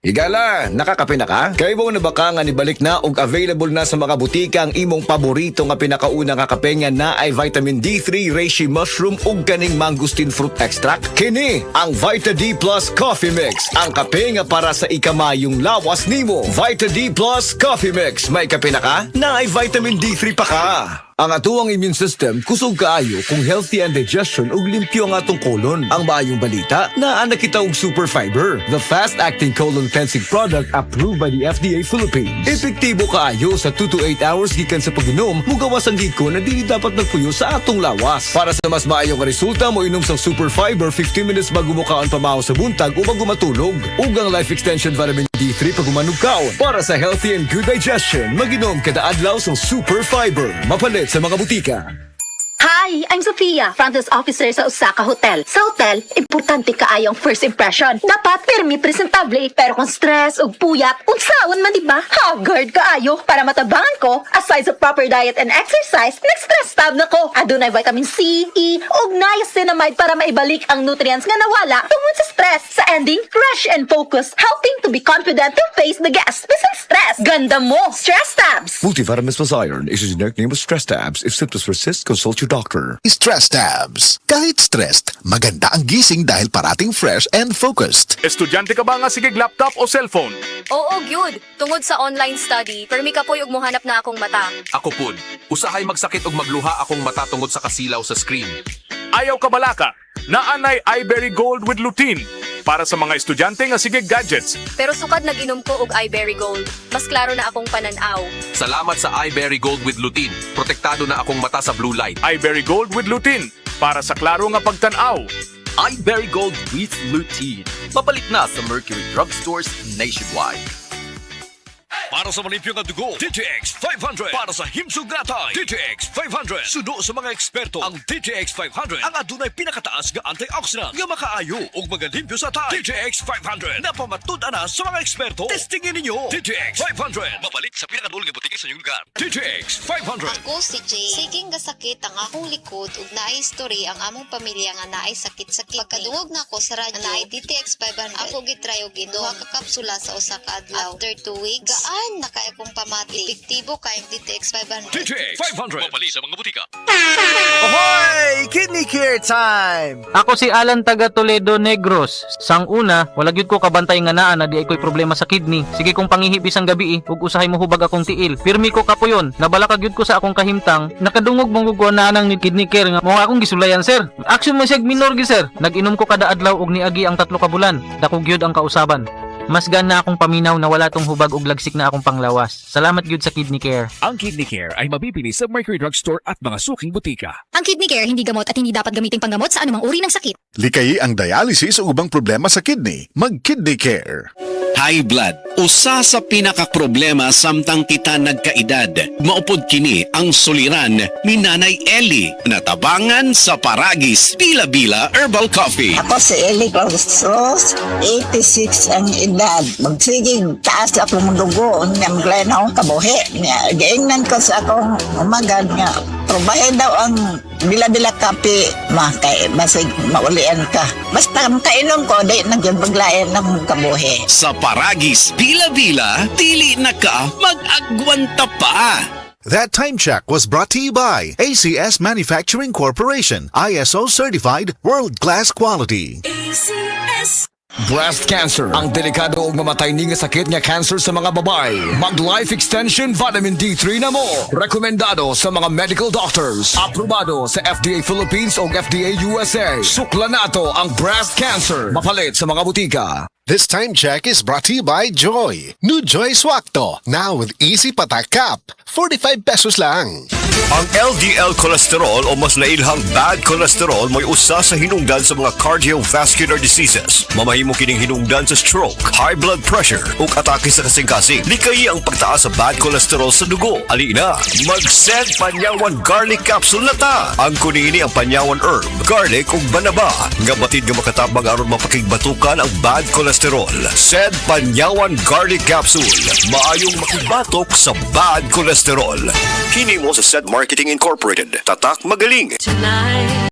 Higala, nakakape na ka? Kay mo na baka nga nibalik na og available na sa mga butika ang imong paborito nga pinakauna nga kape nga na ay vitamin D3, reishi mushroom ug kaning mangosteen fruit extract. Kini ang Vita D Plus Coffee Mix, ang kape nga para sa ikamayong lawas nimo. Vita D Plus Coffee Mix, may kape na ka? Na ay vitamin D3 pa ka. Ang atuang immune system kusog kaayo kung healthy ang digestion ug limpyo ang atong colon. Ang maayong balita, naa na kita og super fiber, the fast-acting colon cleansing product approved by the FDA Philippines. Epektibo kaayo sa 2 to 8 hours gikan sa pag-inom, mugawas ang giko na dili dapat nagpuyo sa atong lawas. Para sa mas maayong resulta mo inom sang super fiber 15 minutes bago mo kaon pamahaw sa buntag o bago matulog. Ug ang life extension vitamin D3 pag umanugkaon. Para sa healthy and good digestion, mag-inom kada adlaw sang super fiber. Mapalit sa mga butika. Hi, I'm Sophia, front desk officer sa Osaka Hotel. Sa hotel, importante kaayo ang first impression. Dapat firme presentable, pero kung stress o puyat, unsaon man diba? Haggard kaayo para matabangan ko. Aside sa proper diet and exercise, nag-stress tab na ko. Adunay vitamin C, E, ug niacinamide para maibalik ang nutrients nga nawala tungod sa stress. Sa ending, fresh and focused, helping to be confident to face the guests. Bisan stress, ganda mo, stress tabs. Multivitamins plus iron is a generic name of stress tabs. If symptoms persist, consult your doctor. Stress tabs. Kahit stressed, maganda ang gising dahil parating fresh and focused. Estudyante ka ba nga sigig laptop o cellphone? Oo, gyud. Tungod sa online study, permi ka po'y ug mohanap na akong mata. Ako pud, usahay magsakit og magluha akong mata tungod sa kasilaw sa screen. Ayaw ka balaka, naanay iBerry Gold with lutein para sa mga estudyante nga sigig gadgets. Pero sukad nag-inom ko og iBerry Gold. Mas klaro na akong pananaw. Salamat sa iBerry Gold with lutein. Protektado na akong mata sa blue light. iBerry Gold with lutein para sa klaro nga pagtanaw. iBerry Gold with lutein. Mapalit na sa Mercury Drugstores nationwide. Para sa malimpyo nga dugo, DTX 500. Para sa himsog natay, DTX 500. Sudo sa mga eksperto, ang DTX 500 ang adunay pinakataas nga antioxidant nga makaayo ug magalimpyo sa tay. DTX 500 napamatud-an na sa mga eksperto. Testingin ninyo. DTX 500 mabalik sa pinakadulong nga butika sa inyong lugar. DTX 500. Ako si Jay. Siging gasakit ang akong likod ug naay story ang among pamilya nga naay sakit-sakit. Pagkadungog na ako sa radyo, naay DTX 500. Ako gitry og duha ka kapsula sa usa ka adlaw. After 2 weeks, gaan na kay akong pamati. Epektibo kay ang DTX 500. DTX 500 mabalik sa mga butika. Ahoy! Kidney care time! Ako si Alan taga Toledo Negros. Sang una, wala gyud ko kabantay nga naa na di ay ko'y problema sa kidney. Sige kong pangihip isang gabi ug usahay mo hubag akong tiil. Pirmi ko kapuyon, nabalaka gyud ko sa akong kahimtang. Nakadungog mong gugwa na nang ni kidney care nga mo akong gisulayan sir. Action man siya minor gi sir. Nag-inom ko kada adlaw og niagi ang 3 ka bulan. Dako gyud ang kausaban. Mas gana akong paminaw na wala tong hubag ug lagsik na akong panglawas. Salamat gyud sa kidney care. Ang Kidney Care ay mabibili sa Mercury Drugstore at mga suking butika. Ang Kidney Care hindi gamot at hindi dapat gamitin panggamot sa anumang uri ng sakit. Likayi ang dialysis o ubang problema sa kidney. Mag-Kidney Care. High blood, usa sa pinakaproblema samtang kita nagkaedad. Maupod kini ang suliran ni Nanay Ellie, natabangan sa Paragis Bila-Bila Herbal Coffee. Ako si Ellie Costos, 86 ang edad. Magsiging taas ako ng dugo, niyang glenong kabuhi. Gaingnan ko sa akong umagad nga. Probahe daw ang bila-bila kape, kay basig maulian ka. Basta kainom ko, di nagyabaglayan ng kabuhi. Sa Paragis Bila-Bila, dili na ka mag-agwanta pa. That time check was brought to you by ACS Manufacturing Corporation, ISO certified world-class quality. ACS. Breast cancer, ang delikado ug mamatay ni nga sakit nga cancer sa mga babae. Mag life extension vitamin D3 na mo. Rekomendado sa mga medical doctors. Aprobado sa FDA Philippines ug FDA USA. Sukla nato ang breast cancer. Mapalit sa mga butika. This time check is brought to you by Joy. New Joy Swakto, now with easy patak cap. 45 pesos lang. Ang LDL cholesterol o mas nailhang bad cholesterol mo'y usa sa hinungdan sa mga cardiovascular diseases. Mamahimo kining hinungdan sa stroke, high blood pressure ug atake sa kasing-kasing. Likayi ang pagtaas sa bad cholesterol sa dugo. Alina, mag-Sed Panyawan Garlic Capsule na ta. Ang kunini ang Panyawan herb, garlic ug banaba nga batid nga makatabang aron mapakigbatukan ang bad cholesterol. Sed Panyawan Garlic Capsule, maayong makibatok sa bad cholesterol. Kini mo sa Sed Marketing Incorporated. Tatak magaling. Tonight.